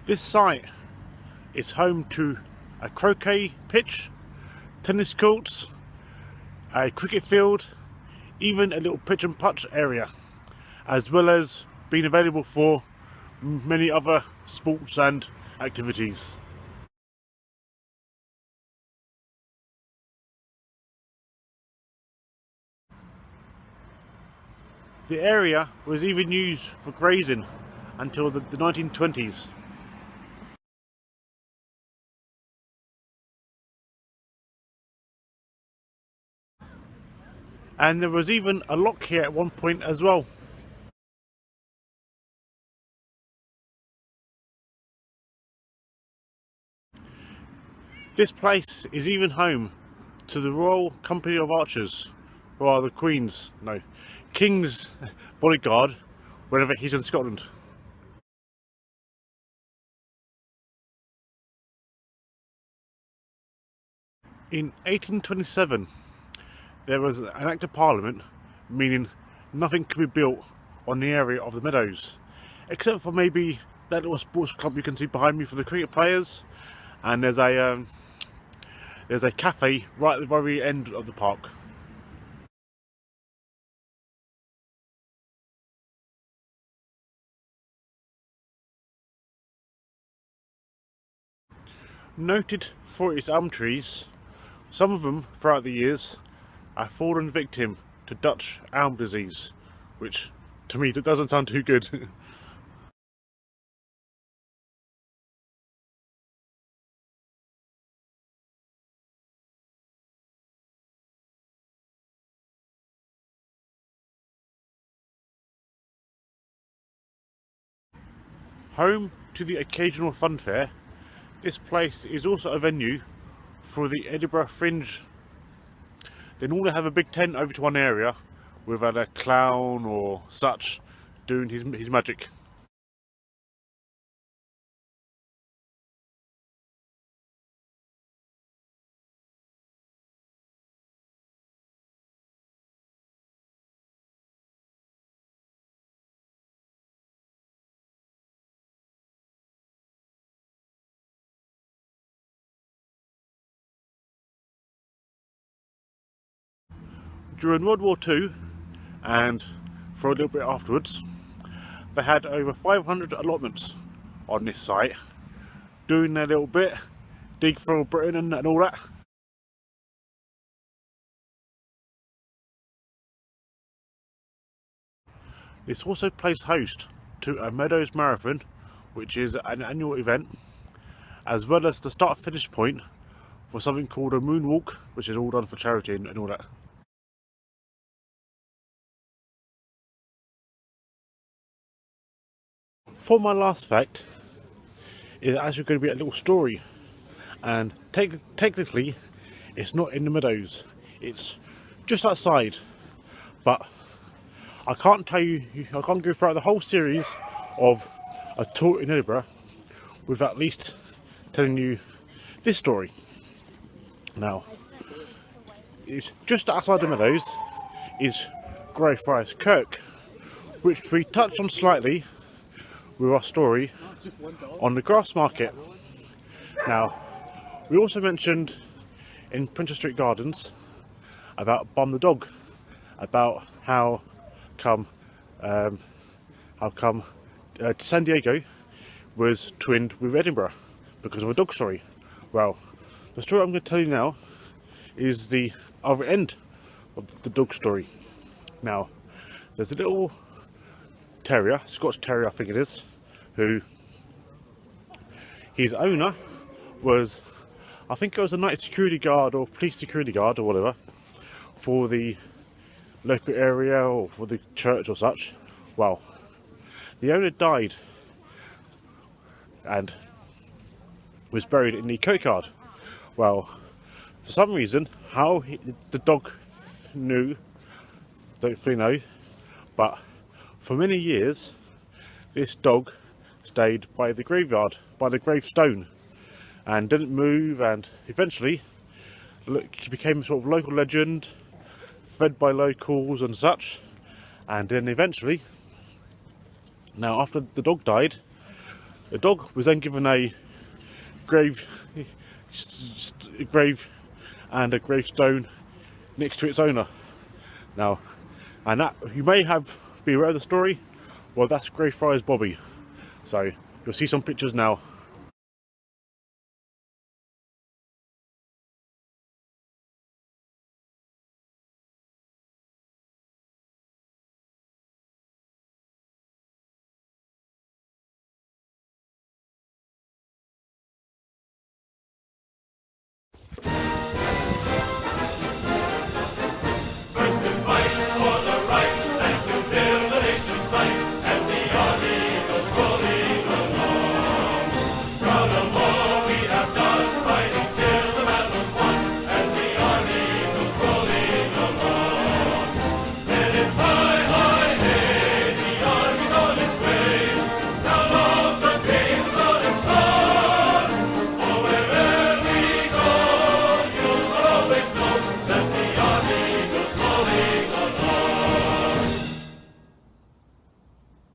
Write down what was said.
This site is home to a croquet pitch, tennis courts, a cricket field, even a little pitch and putt area, as well as being available for many other sports and activities. The area was even used for grazing until the 1920s. And there was even a lock here at one point as well. This place is even home to the Royal Company of Archers, who are the King's bodyguard whenever he's in Scotland. In 1827, there was an Act of Parliament meaning nothing could be built on the area of the Meadows, except for maybe that little sports club you can see behind me for the cricket players, and there's a cafe right at the very end of the park. Noted for its elm trees, some of them throughout the years have fallen victim to Dutch elm disease, which to me that doesn't sound too good. Home to the occasional fun fair, this place is also a venue for the Edinburgh Fringe. They normally have a big tent over to one area with a clown or such doing his magic. During World War II and for a little bit afterwards, they had over 500 allotments on this site, doing their little bit, dig for Britain and all that. This also plays host to a Meadows Marathon, which is an annual event, as well as the start-finish point for something called a moonwalk, which is all done for charity and all that. For my last fact, is actually going to be a little story, and technically it's not in the Meadows, it's just outside, but I can't tell you, I can't go throughout the whole series of a tour in Edinburgh without at least telling you this story. Now, it's just outside the Meadows is Greyfriars Kirk, which we touched on slightly with our story on the grass market. Now, we also mentioned in Princess Street Gardens about Bum the dog, about how come San Diego was twinned with Edinburgh because of a dog story. Well, the story I'm going to tell you now is the other end of the dog story. Now, there's a little terrier, Scotch terrier I think it is, who his owner was, I think it was a night security guard or police security guard or whatever for the local area or for the church or such. Well, the owner died and was buried in the courtyard. Well, for some reason, how the dog knew, don't fully know, but for many years, this dog stayed by the graveyard, by the gravestone, and didn't move, and eventually he became a sort of local legend, fed by locals and such, and then eventually, now after the dog died, The dog was then given a grave and a gravestone next to its owner. Now, and that you may be aware of the story. Well, that's Greyfriars Bobby. So you'll see some pictures now.